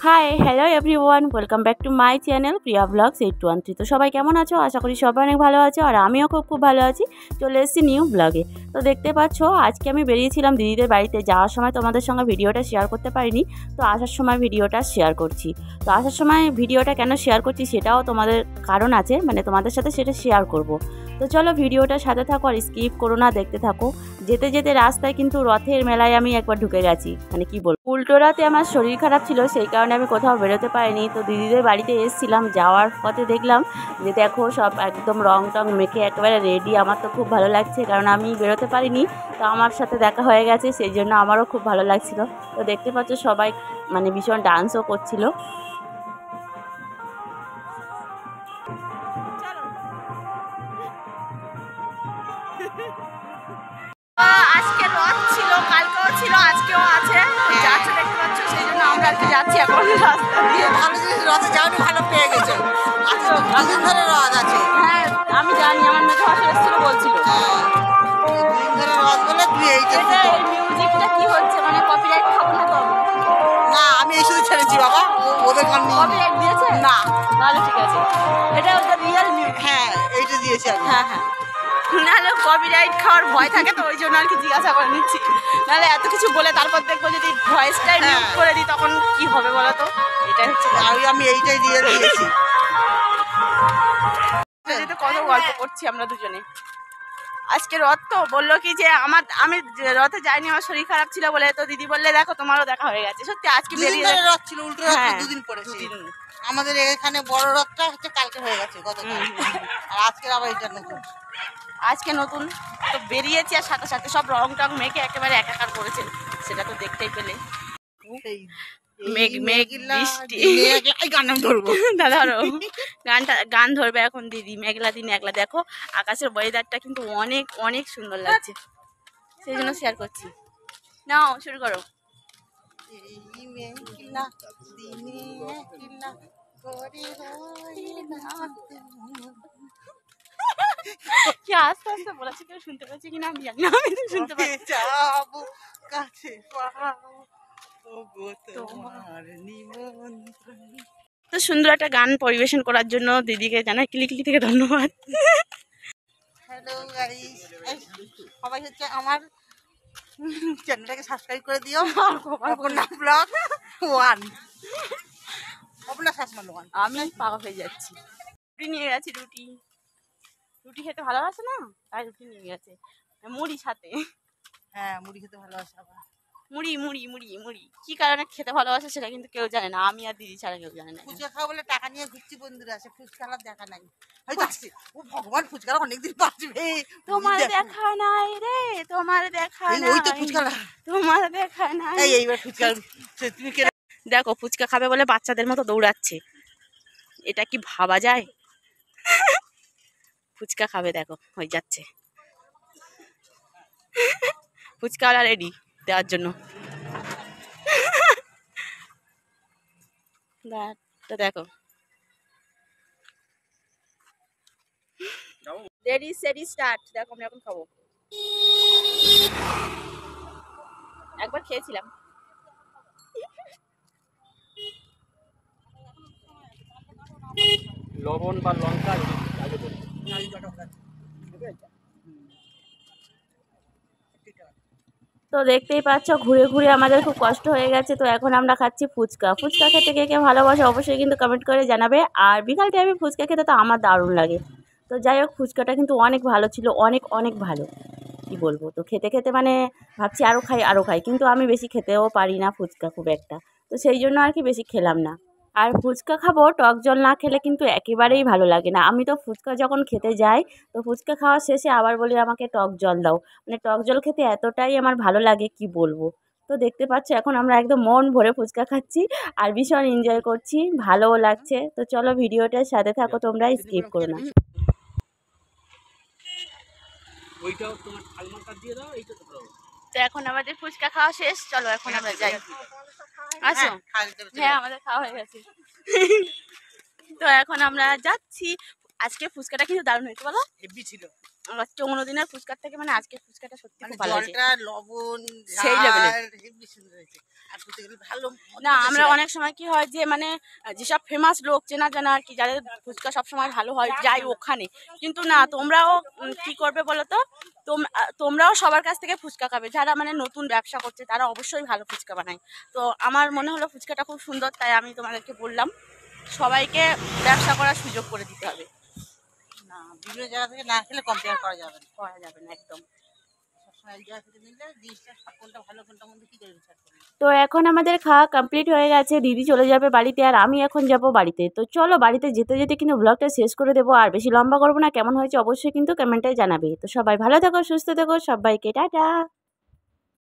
High hello everyone, welcome back to my channel Priya blogs 813। তো সবাই কেমন আছো? আশা করি সবাই অনেক ভালো আছো, আর আমিও খুব ভালো আছি। চলে এসেছি নিউ ব্লগে। তো দেখতে পাচ্ছ আজকে আমি বেরিয়েছিলাম দিদিদের বাড়িতে। যাওয়ার সময় তোমাদের সঙ্গে ভিডিওটা শেয়ার করতে পারিনি, তো আসার সময় ভিডিওটা শেয়ার করছি। তো আসার সময় ভিডিওটা কেন শেয়ার করছি সেটাও তোমাদের কারণ আছে, মানে তোমাদের সাথে সেটা শেয়ার করব। তো চলো ভিডিওটার সাথে থাকো আর স্কিপ করো না, দেখতে থাকো। যেতে যেতে রাস্তায় কিন্তু রথের মেলায় আমি একবার ঢুকে গেছি, মানে কি বলবো, উল্টো রাতে আমার শরীর খারাপ ছিল, সেই কারণে আমি কোথাও বেরোতে পারিনি। তো দিদিদের বাড়িতে এসেছিলাম, যাওয়ার পথে দেখলাম যে দেখো সব একদম রং টং মেখে একেবারে রেডি। আমার তো খুব ভালো লাগছে, কারণ আমি বেরোতে পারিনি, তো আমার সাথে দেখা হয়ে গেছে, সেই জন্য আমারও খুব ভালো লাগছিল। তো দেখতে পাচ্ছ সবাই মানে ভীষণ ডান্সও করছিল। আজকে রথ ছিল, কালকেও ছিল, আজকেও আছে। যাচ্ছে দেখতে পাচ্ছ, সেই জন্য আমরা আজকে যাচ্ছি এখন রাস্তা দিয়ে। ভালো জিনিস, রথে যাওনি, ভালো পেয়ে গেছে। আজকে দুদিন ধরে রথ আছে। হ্যাঁ আমি জানি, আমার মেয়ে ভাষা এসেছিল বলছিল। দুদিন ধরে রথ বলে তুই এইটা এই মিউজিকটা কি হচ্ছে, মানে কপিরাইট খাবো না তো? না, আমি এই শুধু ছেড়েছি বাবা, ওদের গান নিয়ে। কপিরাইট দিয়েছে না, তাহলে ঠিক আছে, এটা ওদের রিয়েল মিউজিক। হ্যাঁ এইটা দিয়েছি আমি। হ্যাঁ হ্যাঁ, নাহলে কপিরাইট খাওয়ার ভয় থাকে, তো ওই জন্য আর কি জিজ্ঞাসা করে নিচ্ছি। নাহলে এত কিছু বলে তারপর দেখবো যদি ভয়েসটাই মিউট করে দিই তখন কি হবে বলো তো? এটাই হচ্ছে আমি এইটাই দিয়ে দিয়েছি। কত গল্প করছি আমরা দুজনে। আজকে রথ তো বললো কি যে আমি রথে যাইনি, আমার শরীর খারাপ ছিল বলে। তো দিদি বললে দেখো তোমারও দেখা হয়ে গেছে। সত্যি আজকে বেরিয়ে রথ ছিল, উল্টো রথ হ্যাঁ, দুদিন পড়েছে। আমাদের এখানে বড় রথটা হচ্ছে কালকে হয়ে গেছে, গতকাল। আর আজকে আবার এটা নতুন, আজকে নতুন। তো বেরিয়েছি আর সাথে সাথে সব রং টং মেখে একেবারে একাকার করেছে, সেটা তো দেখতেই পেলে। মেঘ মেঘ বৃষ্টি, গান ধরবো ধরো গান ধরবে এখন দিদি। মেঘলা দিন একলা, দেখো আকাশের ওয়েদারটা কিন্তু অনেক অনেক সুন্দর লাগছে, সেই জন্য শেয়ার করছি। নাও শুরু করো। কি আস্তে আস্তে বলেছে, কেউ শুনতে পাচ্ছে কিনা আমি জানি না, আমি তো শুনতে পাচ্ছি। যাবো কাছে তো সুন্দর একটা গান পরিবেশন করার জন্য দিদিকে জানাই ক্লিকলি থেকে ধন্যবাদ। হ্যালো গাইস, সবাই হচ্ছে আমার চ্যানেলটাকে সাবস্ক্রাইব করে দিও। অপর্ণা ব্লগ 1, অপর্ণা শাসমল 1। আমি পাগল হয়ে যাচ্ছি। রুটি নিয়ে গেছি, রুটি খেতে ভালোবাসে না, তাই রুটি নিয়ে গেছে মুড়ি সাথে। হ্যাঁ, মুড়ি খেতে ভালোবাসে আবার। মুড়ি মুড়ি মুড়ি মুড়ি কি কারণে খেতে ভালোবাসে সেটা কিন্তু কেউ জানে না, আমি আর দিদি ছাড়া কেউ জানে না। ফুচকা খাওয়া বলে টাকা নিয়ে ঘুরছি বন্ধুরা, সে ফুচকার দেখা নাই। হয়তো আসছে, ও ভগবান, ফুচকার অনেকদিন বাঁচবে। তোমার দেখা নাই রে, তোমার দেখা নাই, ওই তো ফুচকা, তোমার দেখা নাই। এইবার ফুচকা তুমি দেখো ফুচকা খাবে বলে বাচ্চাদের মতো দৌড়াচ্ছে, এটা কি ভাবা যায়? ফুচকা খাবে, দেখো হয়ে যাচ্ছে, ফুচকাওয়ালা রেডি দেওয়ার জন্য। দেখো রেডি সেডি স্টার্ট। দেখো আমি এখন খাবো, একবার খেয়েছিলাম। লবণ বা লঙ্কা তো দেখতেই পাচ্ছ ঘুরে ঘুরে আমাদের খুব কষ্ট হয়ে গেছে। তো এখন আমরা খাচ্ছি ফুচকা। ফুচকা খেতে কে কে ভালোবাসে অবশ্যই কিন্তু কমেন্ট করে জানাবে। আর বিকাল টাইমে ফুচকা খেতে তো আমার দারুণ লাগে। তো যাই হোক, ফুচকাটা কিন্তু অনেক ভালো ছিল, অনেক অনেক ভালো, কি বলবো। তো খেতে খেতে মানে ভাবছি আরও খাই, কিন্তু আমি বেশি খেতেও পারি না ফুচকা খুব একটা, তো সেই জন্য আর কি বেশি খেলাম না। আর ফুচকা খাবো, টক জল না খেলে কিন্তু একেবারেই ভালো লাগে না। আমি তো ফুচকা যখন খেতে যাই, তো ফুচকা খাওয়ার শেষে আবার বলি আমাকে টক জল দাও, মানে টক জল খেতে এতটাই আমার ভালো লাগে কি বলবো। তো দেখতে পাচ্ছ এখন আমরা একদম মন ভরে ফুচকা খাচ্ছি আর ভীষণ এনজয় করছি, ভালোও লাগছে। তো চলো ভিডিওটার সাথে থাকো, তোমরা স্কিপ করো না। তো এখন আমাদের ফুচকা খাওয়া শেষ, চলো এখন আমরা যাই। আসো, হ্যাঁ আমাদের খাওয়া হয়ে গেছে। তো এখন আমরা যাচ্ছি। আজকে ফুচকাটা কিন্তু দারুণ হয়েছে বলো, হেভি ছিল। আজকে অন্যদিনের ফুচকার থেকে মানে আজকে ফুচকাটা সত্যি মানে খুব ভালো হয়েছে, জলটা লবণ সেই লেভেলের। হেভি সুন্দর হয়েছে। আর ফুচকাগুলো ভালো না আমরা অনেক সময় কি হয় যে মানে যেসব ফেমাস লোক চেনা জানা আর কি, যাদের ফুচকা সবসময় ভালো হয় যাই ওখানে, কিন্তু না তোমরাও কি করবে বলো তো, তোমরাও সবার কাছ থেকে ফুচকা খাবে, যারা মানে নতুন ব্যবসা করছে তারা অবশ্যই ভালো ফুচকা বানায়। তো আমার মনে হলো ফুচকাটা খুব সুন্দর, তাই আমি তোমাদেরকে বললাম সবাইকে ব্যবসা করার সুযোগ করে দিতে হবে। না বিভিন্ন জায়গা থেকে না খেলে কম্পেয়ার করা যাবে না, একদম। সবসময় এক জায়গা থেকে নিলে জিনিসটা কোনটা ভালো কোনটা মন্দ কি করে বিচার করবে। তো এখন আমাদের খাওয়া কমপ্লিট হয়ে গেছে, দিদি চলে যাবে বাড়িতে আর আমি এখন যাব বাড়িতে। তো চলো বাড়িতে যেতে যেতে কিন্তু ব্লগটা শেষ করে দেবো, আর বেশি লম্বা করবো না। কেমন হয়েছে অবশ্যই কিন্তু কমেন্টে জানাবে। তো সবাই ভালো থেকো, সুস্থ থেকো, সবাইকে টাটা।